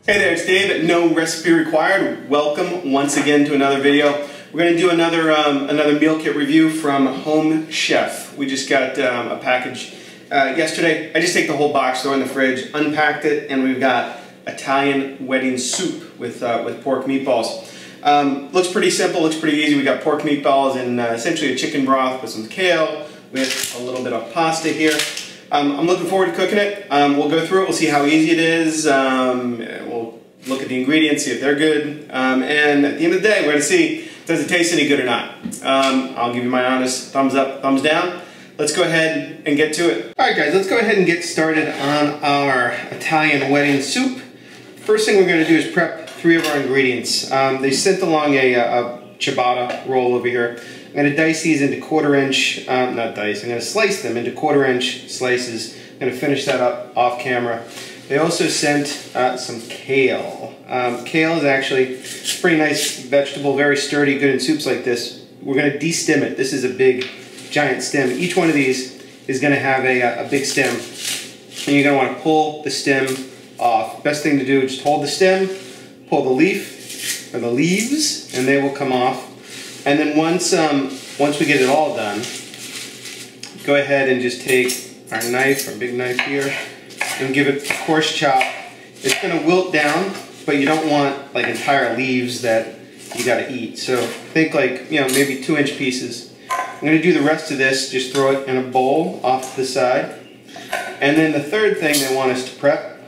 Hey there, it's Dave at No Recipe Required. Welcome once again to another video. We're going to do another meal kit review from Home Chef. We just got a package yesterday. I just take the whole box, throw it in the fridge, unpacked it, and we've got Italian wedding soup with pork meatballs. Looks pretty simple, looks pretty easy. We got pork meatballs and essentially a chicken broth with some kale, with a little bit of pasta here. I'm looking forward to cooking it. We'll go through it, we'll see how easy it is. We'll look at the ingredients, see if they're good. And at the end of the day, we're going to see, does it taste any good or not? I'll give you my honest thumbs up, thumbs down. Let's go ahead and get to it. Alright guys, let's go ahead and get started on our Italian wedding soup. First thing we're going to do is prep 3 of our ingredients. They sent along a ciabatta roll over here. I'm going to dice these into quarter-inch, not dice, I'm going to slice them into quarter-inch slices. I'm going to finish that up off camera. They also sent some kale. Kale is actually a pretty nice vegetable, very sturdy, good in soups like this. We're going to de-stem it. This is a big, giant stem. Each one of these is going to have a big stem. And you're going to want to pull the stem off. Best thing to do is just hold the stem, pull the leaf, or the leaves, and they will come off. And then once we get it all done, go ahead and just take our knife, our big knife here, and give it a coarse chop. It's going to wilt down, but you don't want like entire leaves that you got to eat. So think like, you know, maybe 2-inch pieces. I'm going to do the rest of this, just throw it in a bowl off to the side. And then the third thing they want us to prep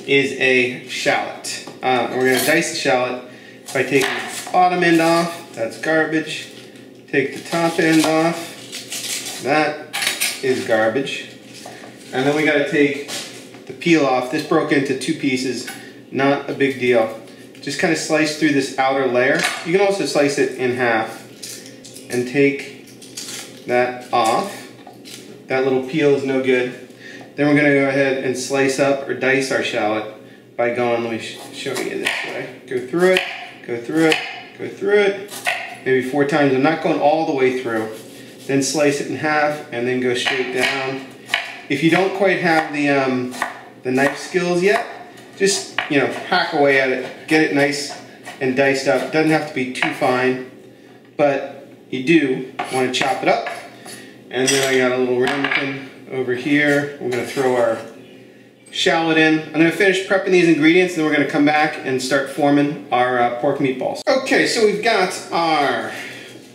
is a shallot. We're going to dice the shallot by taking the bottom end off. That's garbage. Take the top end off. That is garbage. And then we got to take the peel off. This broke into 2 pieces. Not a big deal. Just kind of slice through this outer layer. You can also slice it in half and take that off. That little peel is no good. Then we're going to go ahead and slice up or dice our shallot by going, let me show you this way. Go through it, go through it, go through it, maybe 4 times. I'm not going all the way through. Then slice it in half and then go straight down. If you don't quite have the knife skills yet, just, you know, hack away at it. Get it nice and diced up. It doesn't have to be too fine, but you do want to chop it up. And then I got a little ramekin over here. We're going to throw our shallot in. I'm going to finish prepping these ingredients, and then we're going to come back and start forming our pork meatballs. Okay, so we've got our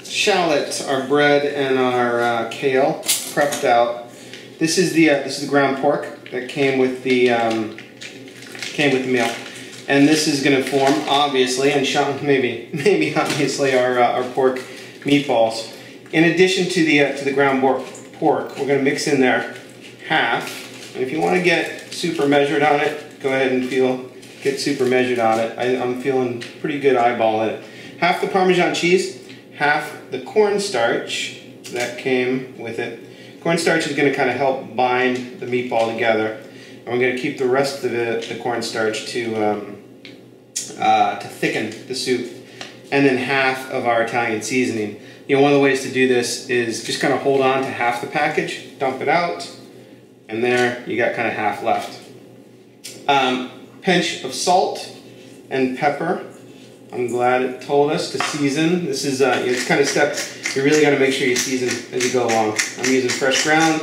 shallot, our bread, and our kale prepped out. This is the ground pork that came with the meal, and this is going to form, obviously, and maybe obviously our pork meatballs. In addition to the ground pork, we're going to mix in there half. And if you want to get super measured on it, go ahead and get super measured on it. I'm feeling pretty good eyeballing it. Half the Parmesan cheese, half the cornstarch that came with it. Cornstarch is going to kind of help bind the meatball together. And we're going to keep the rest of the cornstarch to thicken the soup. And then half of our Italian seasoning. You know, one of the ways to do this is just kind of hold on to half the package, dump it out, and there you got kind of half left. Pinch of salt and pepper. I'm glad it told us to season. This is it's kind of steps you really got to make sure you season as you go along. I'm using fresh ground,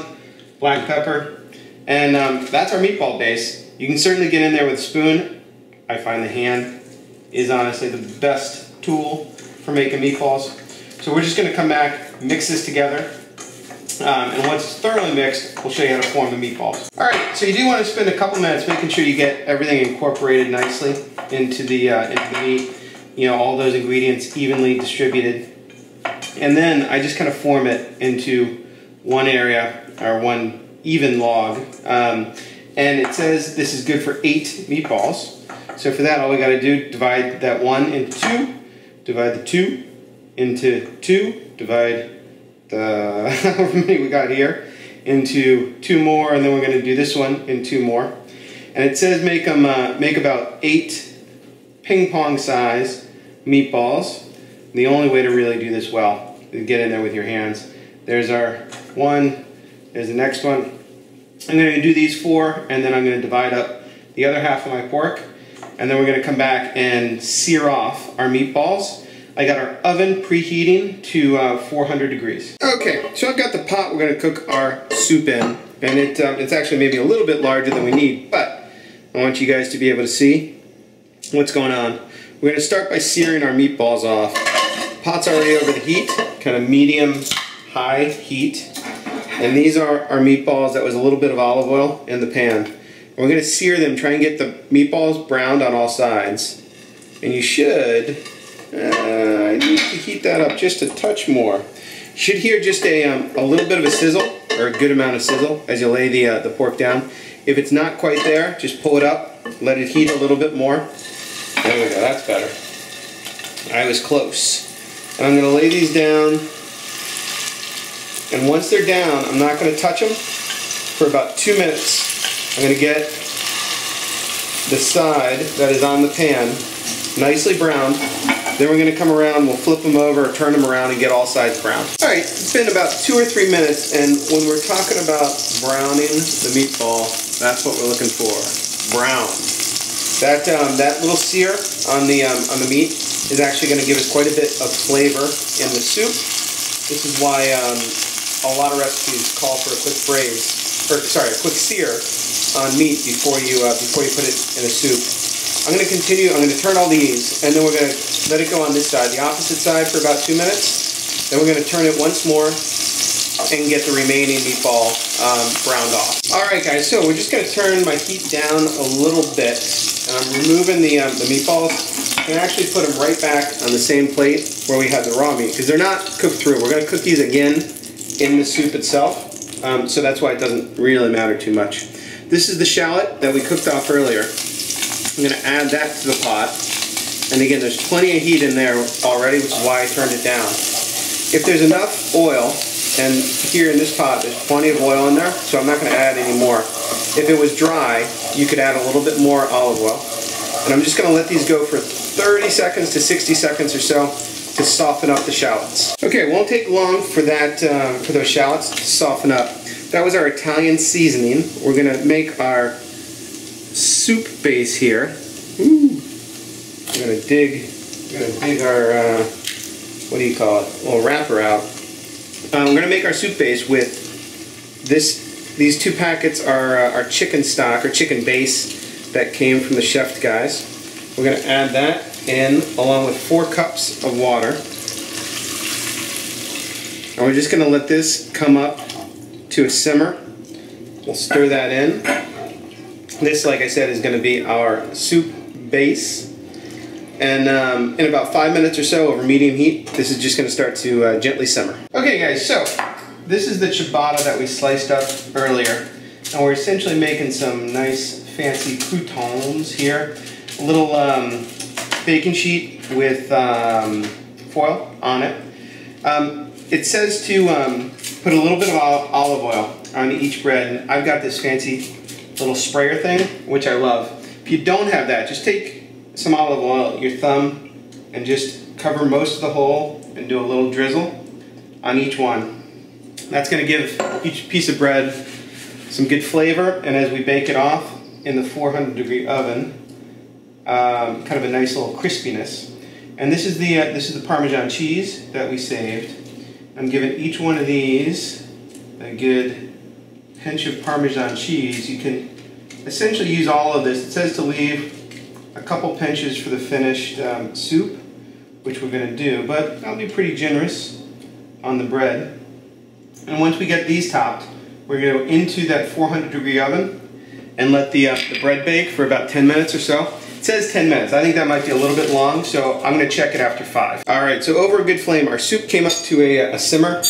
black pepper, and that's our meatball base. You can certainly get in there with a spoon. I find the hand is honestly the best tool for making meatballs. So we're just going to come back, mix this together, and once it's thoroughly mixed, we'll show you how to form the meatballs. Alright, so you do want to spend a couple minutes making sure you get everything incorporated nicely into the meat. You know, all those ingredients evenly distributed. And then I just kind of form it into one area, or one even log. And it says this is good for 8 meatballs. So for that, all we got to do, divide that 1 into 2, divide the 2 into 2, divide the however many we got here into 2 more, and then we're going to do this one in 2 more. And it says make about 8 ping pong size meatballs. And the only way to really do this well is get in there with your hands. There's our 1, there's the next one. I'm going to do these 4, and then I'm going to divide up the other half of my pork. and then we're going to come back and sear off our meatballs. I got our oven preheating to 400 degrees. Okay, so I've got the pot we're going to cook our soup in, and it's actually maybe a little bit larger than we need, but I want you guys to be able to see what's going on. We're going to start by searing our meatballs off. Pot's already over the heat, kind of medium-high heat, and these are our meatballs. That was a little bit of olive oil in the pan. And we're going to sear them, try and get the meatballs browned on all sides, and you should... I need to heat that up just a touch more. You should hear just a little bit of a sizzle, or a good amount of sizzle, as you lay the pork down. If it's not quite there, just pull it up, let it heat a little bit more. There we go, that's better. I was close. And I'm going to lay these down, and once they're down, I'm not going to touch them for about 2 minutes. I'm going to get the side that is on the pan nicely browned. Then we're going to come around, we'll flip them over, turn them around, and get all sides browned. Alright, it's been about 2 or 3 minutes, and when we're talking about browning the meatball, that's what we're looking for. Brown. That little sear on the meat is actually going to give us quite a bit of flavor in the soup. This is why a lot of recipes call for a quick braise, or sorry, a quick sear on meat before you put it in a soup. I'm going to continue, I'm going to turn all these, and then we're going to let it go on this side, the opposite side, for about 2 minutes. Then we're going to turn it once more and get the remaining meatball browned off. Alright guys, so we're just going to turn my heat down a little bit, and I'm removing the meatballs, and actually put them right back on the same plate where we had the raw meat, because they're not cooked through. We're going to cook these again in the soup itself, so that's why it doesn't really matter too much. This is the shallot that we cooked off earlier. I'm going to add that to the pot, and again there's plenty of heat in there already, which is why I turned it down. If there's enough oil, and here in this pot there's plenty of oil in there, so I'm not going to add any more. If it was dry, you could add a little bit more olive oil. And I'm just going to let these go for 30 seconds to 60 seconds or so to soften up the shallots. Okay, it won't take long for that for those shallots to soften up. That was our Italian seasoning. We're going to make our soup base here. Ooh. We're gonna dig our what do you call it? A little wrapper out. We're gonna make our soup base with this. These 2 packets are our chicken stock or chicken base that came from the chef guys. We're gonna add that in along with 4 cups of water, and we're just gonna let this come up to a simmer. We'll stir that in. This, like I said, is going to be our soup base, and in about 5 minutes or so over medium heat, this is just going to start to gently simmer. Okay guys, so this is the ciabatta that we sliced up earlier, and we're essentially making some nice fancy croutons here. A little baking sheet with foil on it. It says to put a little bit of olive oil on each bread, and I've got this fancy little sprayer thing, which I love. If you don't have that, just take some olive oil, your thumb, and just cover most of the hole and do a little drizzle on each one. That's going to give each piece of bread some good flavor, and as we bake it off in the 400-degree oven, kind of a nice little crispiness. And this is the Parmesan cheese that we saved. I'm giving each one of these a good pinch of Parmesan cheese. You can essentially use all of this. It says to leave a couple pinches for the finished soup, which we're going to do, but I'll be pretty generous on the bread. And once we get these topped, we're going to go into that 400-degree oven and let the bread bake for about 10 minutes or so. It says 10 minutes. I think that might be a little bit long, so I'm going to check it after 5. Alright, so over a good flame, our soup came up to a simmer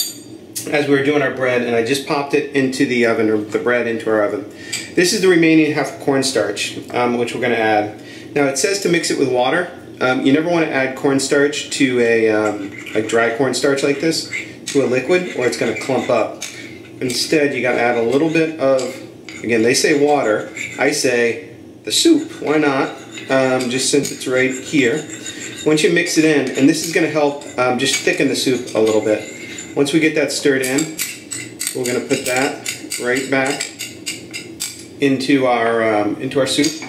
as we were doing our bread, and I just popped it into the oven, or the bread into our oven. This is the remaining half cornstarch, which we're going to add. Now it says to mix it with water. You never want to add cornstarch to a dry cornstarch like this, to a liquid, or it's going to clump up. Instead, you got to add a little bit of, again, they say water, I say the soup. Why not? Just since it's right here. Once you mix it in, and this is going to help just thicken the soup a little bit. Once we get that stirred in, we're going to put that right back into our soup.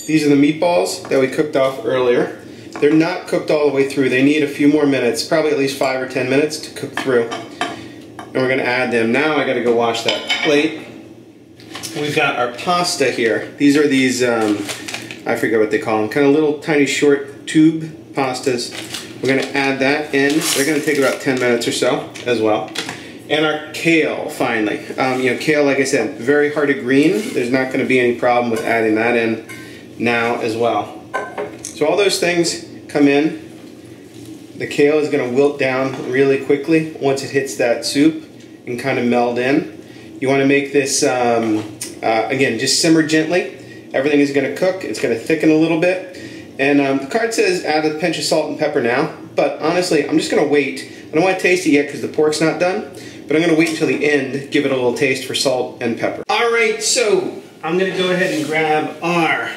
These are the meatballs that we cooked off earlier. They're not cooked all the way through. They need a few more minutes, probably at least 5 or 10 minutes to cook through. And we're gonna add them. Now I gotta go wash that plate. We've got our pasta here. These are these, I forget what they call them, kind of little tiny short tube pastas. We're gonna add that in. They're gonna take about 10 minutes or so as well. And our kale, finally. You know, kale, like I said, very hard to green. There's not gonna be any problem with adding that in now as well. So all those things come in. The kale is going to wilt down really quickly once it hits that soup and kind of meld in. You want to make this, again, just simmer gently. Everything is going to cook. It's going to thicken a little bit. And the card says add a pinch of salt and pepper now. But honestly, I'm just going to wait. I don't want to taste it yet because the pork's not done. But I'm going to wait until the end, give it a little taste for salt and pepper. Alright, so I'm going to go ahead and grab our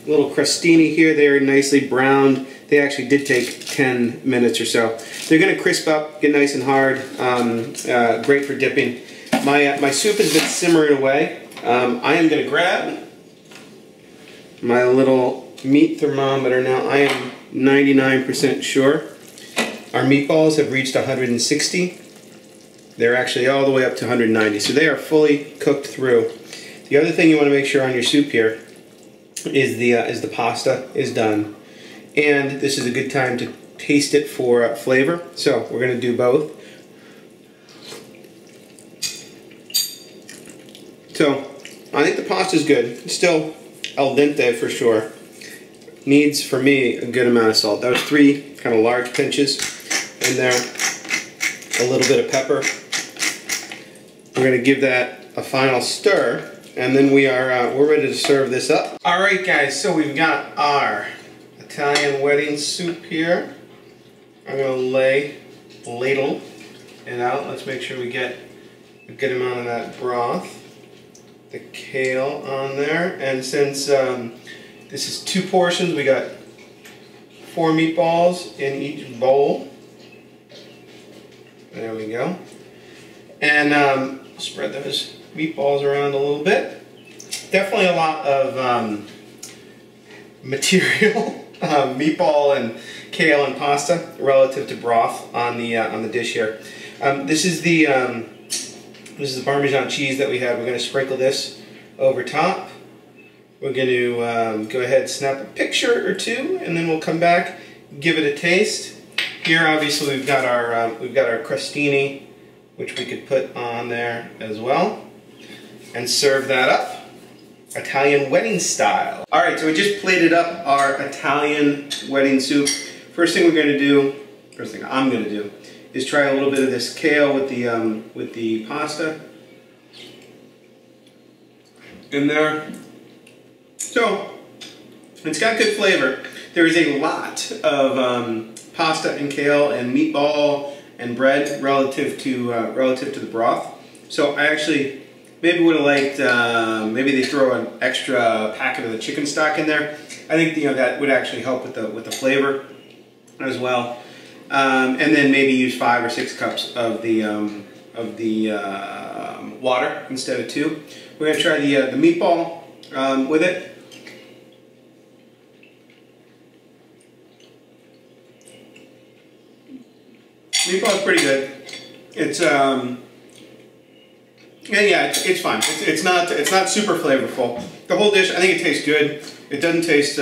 little crostini here. They're nicely browned. They actually did take 10 minutes or so. They're going to crisp up, get nice and hard. Great for dipping. My soup has been simmering away. I am going to grab my little meat thermometer now. I am 99% sure our meatballs have reached 160. They're actually all the way up to 190. So they are fully cooked through. The other thing you want to make sure on your soup here is the pasta is done, and this is a good time to taste it for flavor. So we're going to do both. So I think the pasta is good. It's still al dente for sure. Needs for me a good amount of salt. That was 3 kind of large pinches in there. A little bit of pepper. We're going to give that a final stir. And then we're ready to serve this up. All right, guys. So we've got our Italian wedding soup here. I'm gonna ladle it out. Let's make sure we get a good amount of that broth. The kale on there, and since this is 2 portions, we got 4 meatballs in each bowl. There we go. And spread those meatballs around a little bit. Definitely a lot of material, meatball and kale and pasta relative to broth on the dish here. This is the Parmesan cheese that we have. We're going to sprinkle this over top. We're going to go ahead and snap a picture or 2, and then we'll come back, give it a taste. Here, obviously, we've got our crostini, which we could put on there as well. And serve that up, Italian wedding style. All right, so we just plated up our Italian wedding soup. First thing I'm gonna do is try a little bit of this kale with the pasta in there. So it's got good flavor. There is a lot of pasta and kale and meatball and bread relative to the broth. So I actually maybe would have liked, maybe they throw an extra packet of the chicken stock in there. I think that would actually help with the flavor as well. And then maybe use 5 or 6 cups of the water instead of 2. We're gonna try the meatball with it. Meatball's pretty good. It's yeah, it's fine. It's not super flavorful. The whole dish, I think it tastes good. It doesn't taste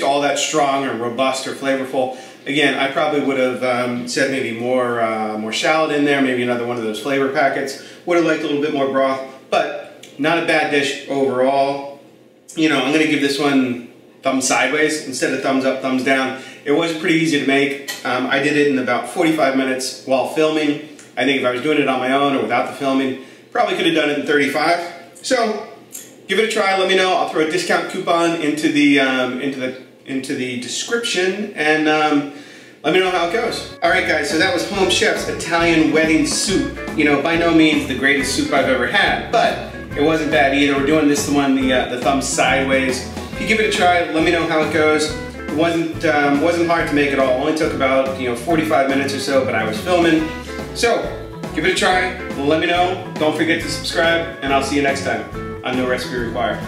all that strong or robust or flavorful. Again, I probably would have said maybe more shallot in there, maybe another one of those flavor packets. Would have liked a little bit more broth, but not a bad dish overall. You know, I'm gonna give this one thumbs sideways instead of thumbs up, thumbs down. It was pretty easy to make. I did it in about 45 minutes while filming. I think if I was doing it on my own or without the filming, probably could have done it in 35. So give it a try. Let me know. I'll throw a discount coupon into the description, and let me know how it goes. All right, guys. So that was Home Chef's Italian wedding soup. You know, by no means the greatest soup I've ever had, but it wasn't bad either. We're doing this one the thumbs sideways. If you give it a try, let me know how it goes. It wasn't hard to make at all. It only took about 45 minutes or so, but I was filming. So give it a try. Let me know. Don't forget to subscribe, and I'll see you next time on No Recipe Required.